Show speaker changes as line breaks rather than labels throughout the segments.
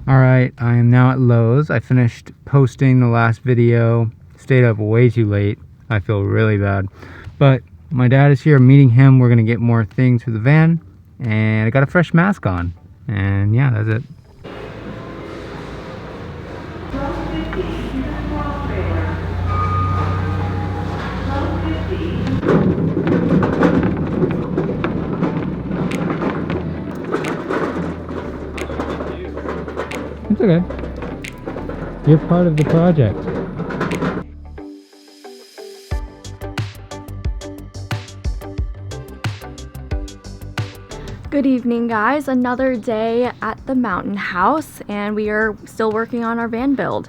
Alright, I am now at Lowe's. I finished posting the last video. Stayed up way too late. I feel really bad. But my dad is here. I'm meeting him. We're going to get more things for the van. And I got a fresh mask on. And yeah, that's it. It's okay. You're part of the project.
Good evening, guys. Another day at the mountain house, and we are still working on our van build.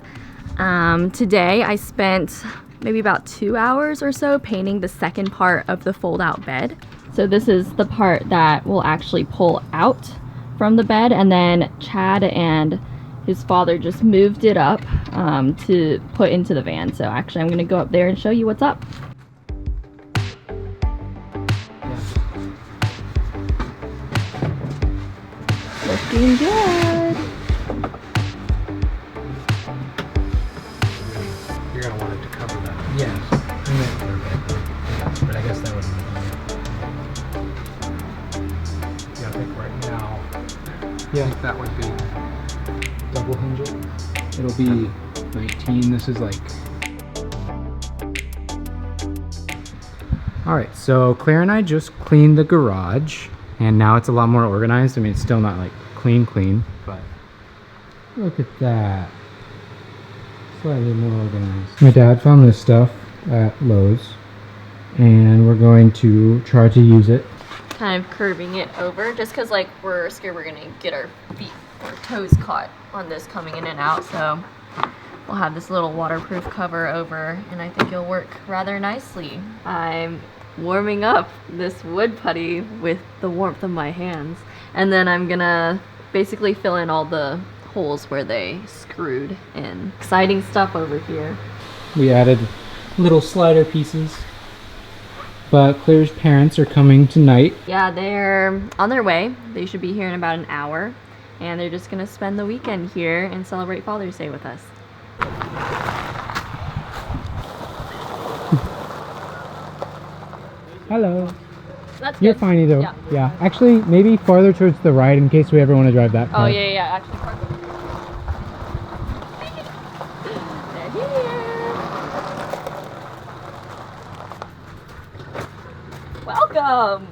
Today I spent maybe about 2 hours or so painting the second part of the fold-out bed. So this is the part that will actually pull out from the bed, and then Chad and his father just moved it up to put into the van. So actually I'm going to go up there and show you what's up. Looking good.
You're gonna want it to cover that.
Yes.
But I guess that wouldn't be. Yeah, I think right now.
Yeah.
I think that would be.
Double hinge it. It'll be 19. This is like. Alright, so Claire and I just cleaned the garage. And now it's a lot more organized. I mean, it's still not like clean, but look at that. Slightly more organized. My dad found this stuff at Lowe's, and we're going to try to use it.
Kind of curving it over just because like we're scared we're gonna get our feet or toes caught on this coming in and out. So we'll have this little waterproof cover over, and I think it'll work rather nicely. I'm warming up this wood putty with the warmth of my hands, and then I'm gonna basically fill in all the holes where they screwed in. Exciting stuff over here.
We added little slider pieces, but Claire's parents are coming tonight.
Yeah, they're on their way. They should be here in about an hour, and they're just gonna spend the weekend here and celebrate Father's Day with us.
Hello.
That's
You're
good.
fine either.
Yeah.
Yeah. Actually, maybe farther towards the right in case we ever want to drive that
Oh,
far.
yeah. Actually, park over here. They're here. Welcome.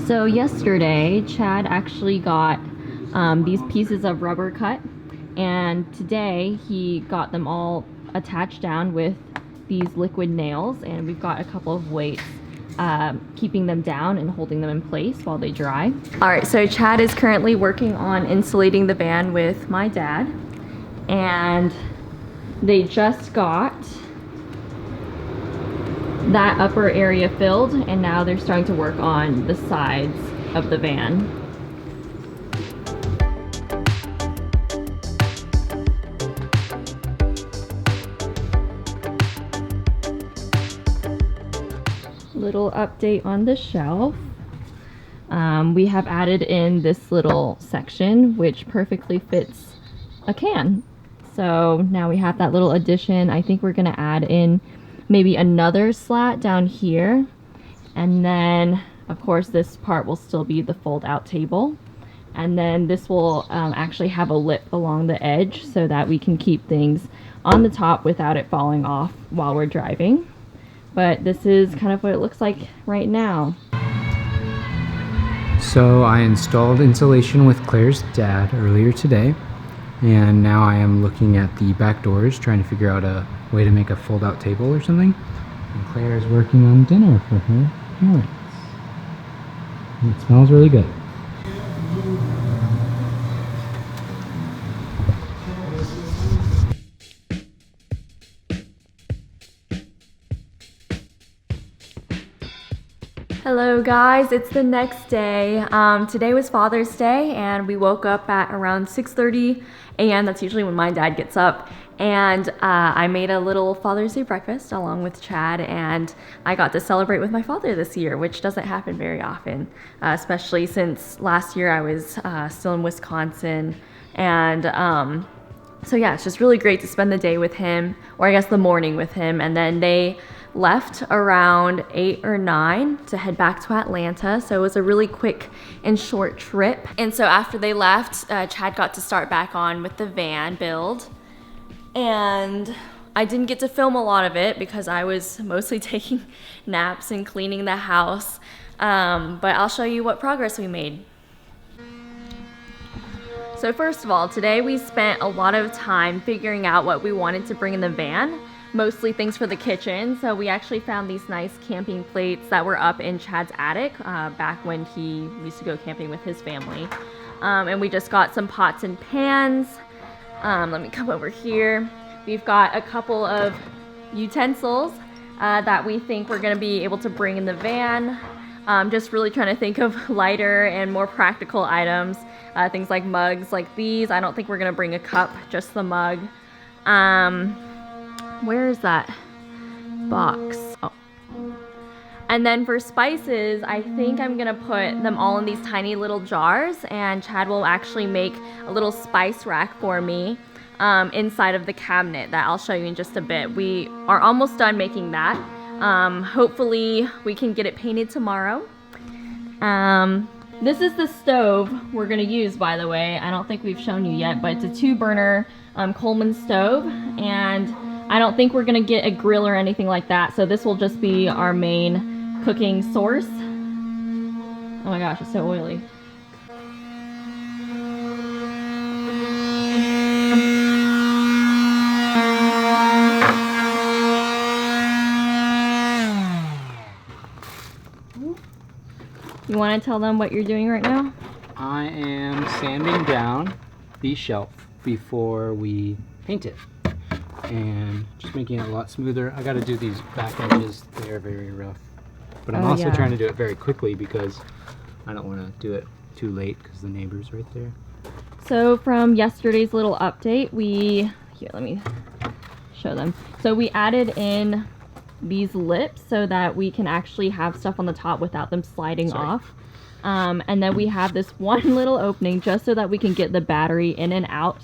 So yesterday, Chad actually got these pieces of rubber cut, and today he got them all attached down with these liquid nails, and we've got a couple of weights keeping them down and holding them in place while they dry. All right, so Chad is currently working on insulating the van with my dad, and they just got that upper area filled, and now they're starting to work on the sides of the van. Little update on the shelf. We have added in this little section which perfectly fits a can. So now we have that little addition. I think we're gonna add in maybe another slat down here, and then of course this part will still be the fold out table, and then this will actually have a lip along the edge so that we can keep things on the top without it falling off while we're driving. But this is kind of what it looks like right now.
So I installed insulation with Claire's dad earlier today, and now I am looking at the back doors, trying to figure out a way to make a fold-out table or something. And Claire is working on dinner for her parents. And it smells really good.
Hello guys, it's the next day. Today was Father's Day, and we woke up at around 6:30 a.m. That's usually when my dad gets up, And I made a little Father's Day breakfast along with Chad, and I got to celebrate with my father this year, which doesn't happen very often, especially since last year I was still in Wisconsin. And so yeah, it's just really great to spend the day with him, or I guess the morning with him. And then they left around 8 or 9 to head back to Atlanta. So it was a really quick and short trip. And so after they left, Chad got to start back on with the van build. And I didn't get to film a lot of it because I was mostly taking naps and cleaning the house. But I'll show you what progress we made. So first of all, today we spent a lot of time figuring out what we wanted to bring in the van, mostly things for the kitchen. So we actually found these nice camping plates that were up in Chad's attic back when he used to go camping with his family. And we just got some pots and pans. Let me come over here. We've got a couple of utensils that we think we're gonna be able to bring in the van. Just really trying to think of lighter and more practical items. Things like mugs like these. I don't think we're gonna bring a cup, just the mug. Where is that box? Oh. And then for spices, I think I'm gonna put them all in these tiny little jars, and Chad will actually make a little spice rack for me inside of the cabinet that I'll show you in just a bit. We are almost done making that. Hopefully we can get it painted tomorrow. This is the stove we're gonna use, by the way. I don't think we've shown you yet, but it's a 2-burner Coleman stove, and I don't think we're gonna get a grill or anything like that, so this will just be our main cooking source. Oh my gosh, it's so oily. You want to tell them what you're doing right now?
I am sanding down the shelf before we paint it, and just making it a lot smoother. I got to do these back edges; they are very rough. But I'm also trying to do it very quickly because I don't want to do it too late because the neighbor's right there.
So from yesterday's little update, here, let me show them. So we added in these lips so that we can actually have stuff on the top without them sliding off. And then we have this one little opening just so that we can get the battery in and out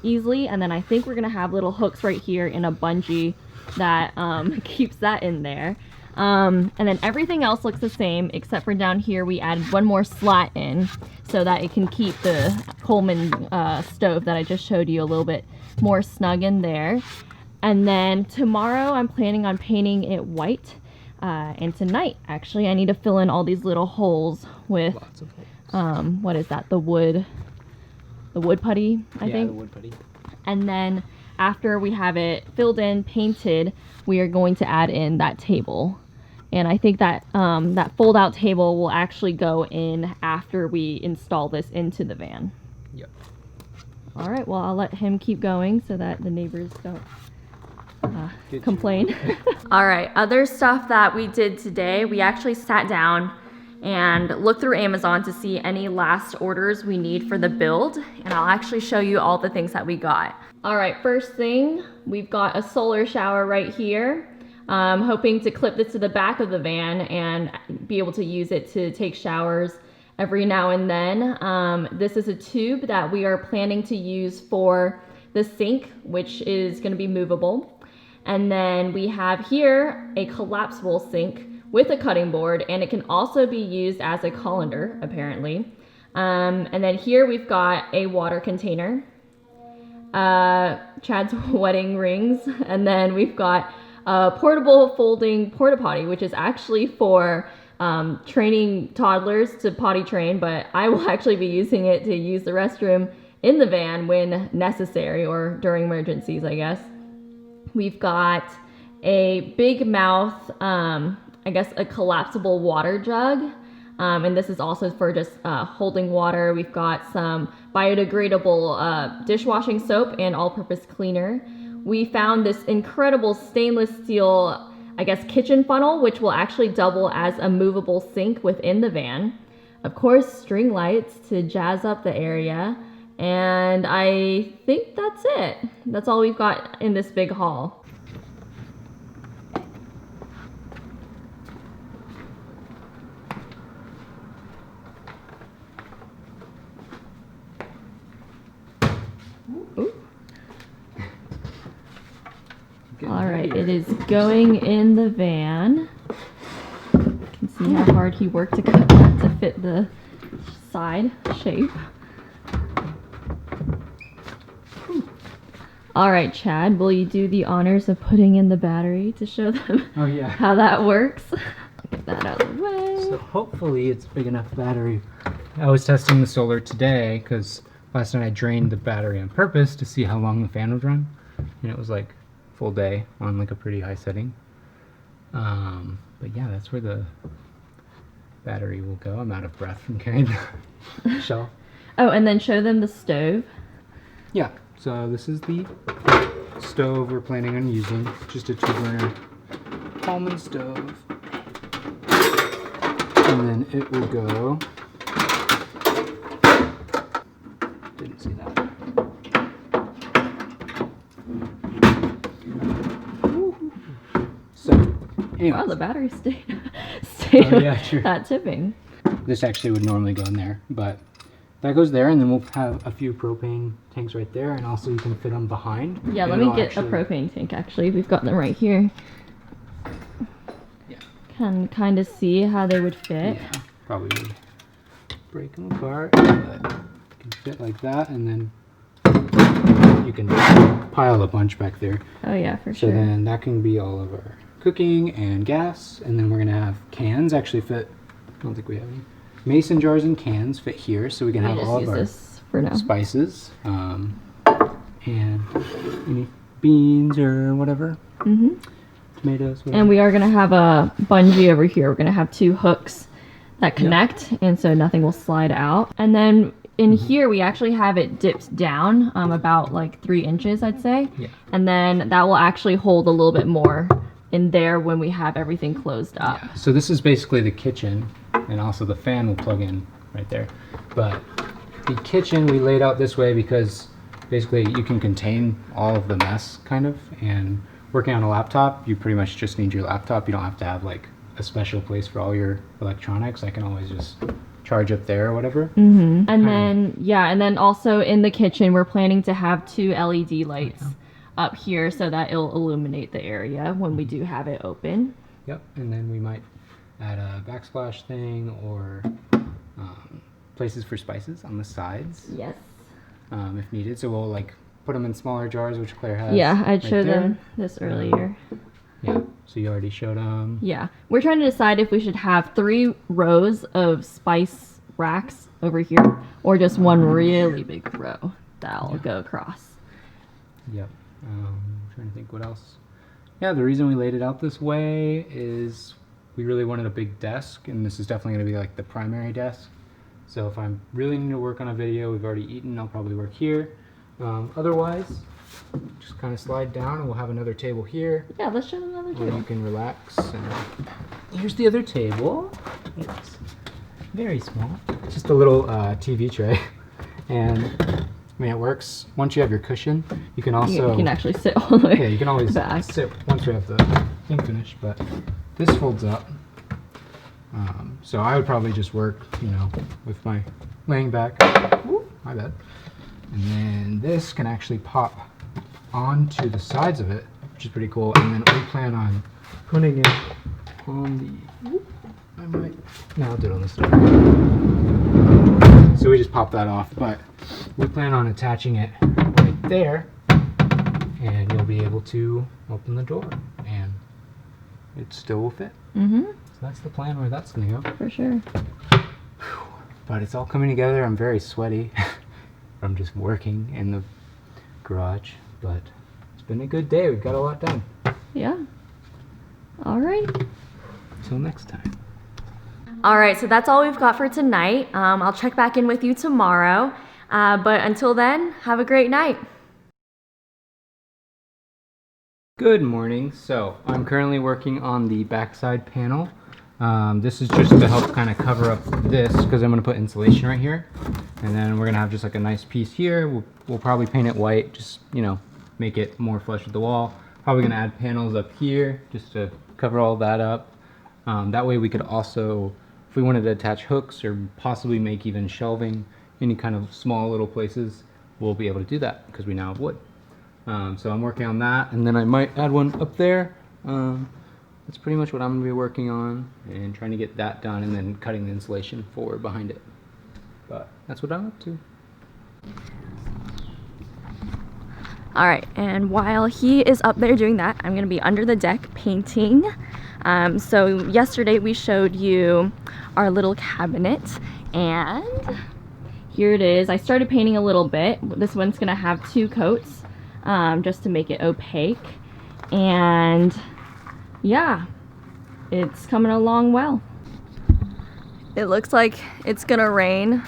easily. And then I think we're gonna have little hooks right here in a bungee that keeps that in there. And then everything else looks the same except for down here we added one more slat in so that it can keep the Coleman stove that I just showed you a little bit more snug in there. And then tomorrow I'm planning on painting it white. And tonight, actually, I need to fill in all these little holes with,
Lots of holes.
What is that? The wood putty, I think.
Yeah, the wood putty.
And then after we have it filled in, painted, we are going to add in that table. And I think that that fold-out table will actually go in after we install this into the van.
Yep.
All right, well, I'll let him keep going so that the neighbors don't complain. All right, other stuff that we did today, we actually sat down and looked through Amazon to see any last orders we need for the build, and I'll actually show you all the things that we got. All right, first thing, we've got a solar shower right here. Hoping to clip this to the back of the van and be able to use it to take showers every now and then. This is a tube that we are planning to use for the sink, which is going to be movable. And then we have here a collapsible sink with a cutting board, and it can also be used as a colander, apparently. And then here we've got a water container, Chad's wedding rings, and then we've got a portable folding porta potty, which is actually for training toddlers to potty train, but I will actually be using it to use the restroom in the van when necessary or during emergencies, I guess. We've got a big mouth, I guess a collapsible water jug. And this is also for just holding water. We've got some biodegradable dishwashing soap and all-purpose cleaner. We found this incredible stainless steel, I guess, kitchen funnel, which will actually double as a movable sink within the van. Of course, string lights to jazz up the area. And I think that's it. That's all we've got in this big haul. Ooh. All right, it is going in the van. You can see how hard he worked to cut that to fit the side shape. All right, Chad, will you do the honors of putting in the battery to show them
Oh yeah.
how that works? Get that out of the way.
So hopefully it's a big enough battery. I was testing the solar today because last night I drained the battery on purpose to see how long the fan would run, and it was like full day on like a pretty high setting. But yeah, that's where the battery will go. I'm out of breath from carrying the shelf.
Oh, and then show them the stove.
Yeah, so this is the stove we're planning on using. Just a 2-burner Coleman stove. And then it will go. Didn't see that. So, anyways.
Wow, the battery stayed
Oh, yeah, true.
that tipping.
This actually would normally go in there, but that goes there, and then we'll have a few propane tanks right there, and also you can fit them behind.
Yeah,
and
let me
it'll
get
actually,
a propane tank actually. We've got them right here.
Yeah.
Can kind of see how they would fit.
Yeah, probably would break them apart, but you can fit like that, and then you can pile a bunch back there.
Oh yeah, for
So
sure.
then that can be all of our cooking and gas, and then we're gonna have cans actually fit. I don't think we have any. Mason jars and cans fit here, so we can
We
have
just
all of
use
our
this for now.
spices, and any beans or whatever, tomatoes, whatever.
And we are gonna have a bungee over here. We're gonna have 2 hooks that connect, and so nothing will slide out. And then in here we actually have it dipped down about like 3 inches, I'd say.
Yeah.
And then that will actually hold a little bit more in there when we have everything closed up.
Yeah, so this is basically the kitchen, and also the fan will plug in right there. But the kitchen we laid out this way because basically you can contain all of the mess, kind of, and working on a laptop, you pretty much just need your laptop. You don't have to have like a special place for all your electronics. I can always just charge up there or whatever.
And then, yeah, and then also in the kitchen, we're planning to have 2 LED lights up here so that it'll illuminate the area when we do have it open.
Yep, and then we might add a backsplash thing or places for spices on the sides.
Yes.
If needed. So we'll like put them in smaller jars, which Claire has.
Yeah, I'd
right
show
there.
them this earlier.
Yeah, so you already showed them.
Yeah, we're trying to decide if we should have 3 rows of spice racks over here or just one really big row that'll go across.
Yep. Trying to think what else. Yeah, the reason we laid it out this way is we really wanted a big desk, and this is definitely going to be like the primary desk. So if I'm really need to work on a video, we've already eaten, I'll probably work here. Otherwise, just kind of slide down and we'll have another table here
Yeah, let's show them another
where you
table.
can relax. And here's the other table. It's very small. It's just a little TV tray. And I mean, it works. Once you have your cushion, you can also...
You can actually sit all the way
Yeah, you can always
back.
sit once we have the thing finished, but this folds up. So I would probably just work, you know, with my laying back. Ooh, my bad. And then this can actually pop onto the sides of it, which is pretty cool. And then we plan on putting it on the... I might... No, I'll do it on this side. So we just pop that off, but we plan on attaching it right there, and you'll be able to open the door, and it still will fit. So that's the plan where that's gonna go.
For sure.
But it's all coming together. I'm very sweaty from just working in the garage, but it's been a good day. We've got a lot done.
Yeah. All right.
Till next time.
All right, so that's all we've got for tonight. I'll check back in with you tomorrow. But until then, have a great night.
Good morning. So I'm currently working on the backside panel. This is just to help kind of cover up this because I'm going to put insulation right here. And then we're gonna have just like a nice piece here. We'll probably paint it white, just, you know, make it more flush with the wall. Probably gonna add panels up here just to cover all that up. That way we could also, if we wanted to attach hooks or possibly make even shelving, any kind of small little places, we'll be able to do that because we now have wood. So I'm working on that, and then I might add one up there. That's pretty much what I'm gonna be working on and trying to get that done, and then cutting the insulation forward behind it. But that's what I'm up to.
All right, and while he is up there doing that, I'm gonna be under the deck painting. So yesterday we showed you our little cabinet, and here it is. I started painting a little bit. This one's gonna have 2 coats, just to make it opaque. And yeah, it's coming along well. It looks like it's gonna rain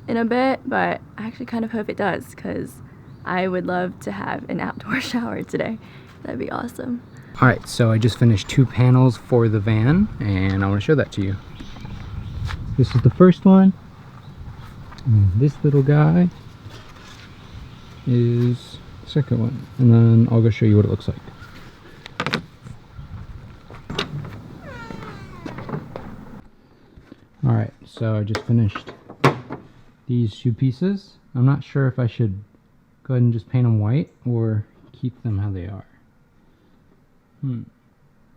in a bit, but I actually kind of hope it does, because I would love to have an outdoor shower today. That'd be awesome.
All right, so I just finished 2 panels for the van, and I want to show that to you. This is the first one. And this little guy is the second one, and then I'll go show you what it looks like. All right, so I just finished these 2 pieces. I'm not sure if I should go ahead and just paint them white or keep them how they are.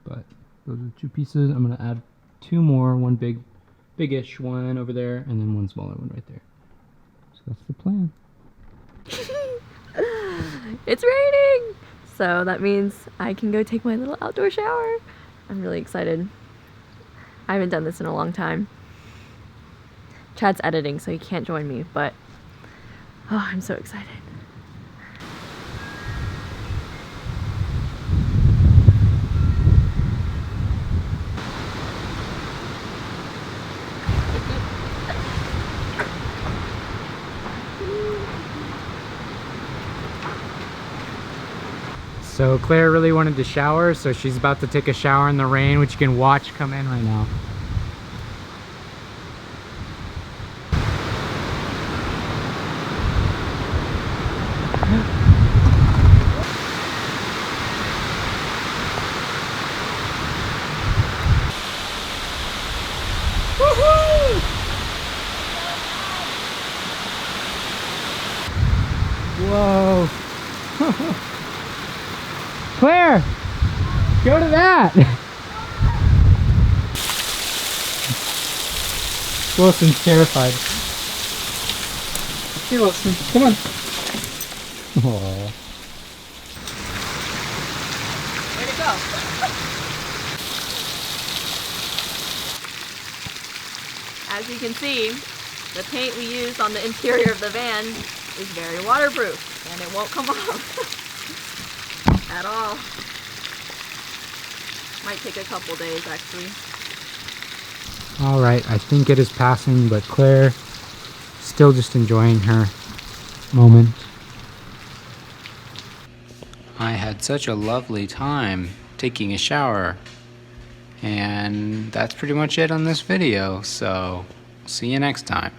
But those are 2 pieces. I'm gonna add 2 more, one big-ish one over there, and then one smaller one right there. So that's the plan.
It's raining! So that means I can go take my little outdoor shower. I'm really excited. I haven't done this in a long time. Chad's editing, so he can't join me, but oh, I'm so excited.
So Claire really wanted to shower, so she's about to take a shower in the rain, which you can watch come in right now. Whoa. Claire, go to that. Wilson's terrified. Hey Wilson, come on. Aww.
Way to go. As you can see, the paint we used on the interior of the van is very waterproof, and it won't come off at all. Might take a couple days actually.
All right, I think it is passing, but Claire still just enjoying her moment. I had such a lovely time taking a shower, and that's pretty much it on this video, so see you next time.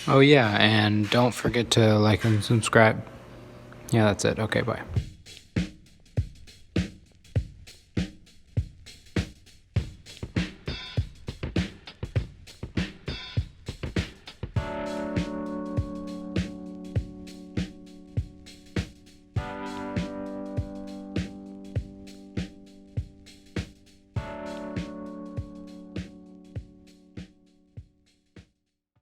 Oh yeah, and don't forget to like and subscribe. Yeah, that's it. Okay, bye.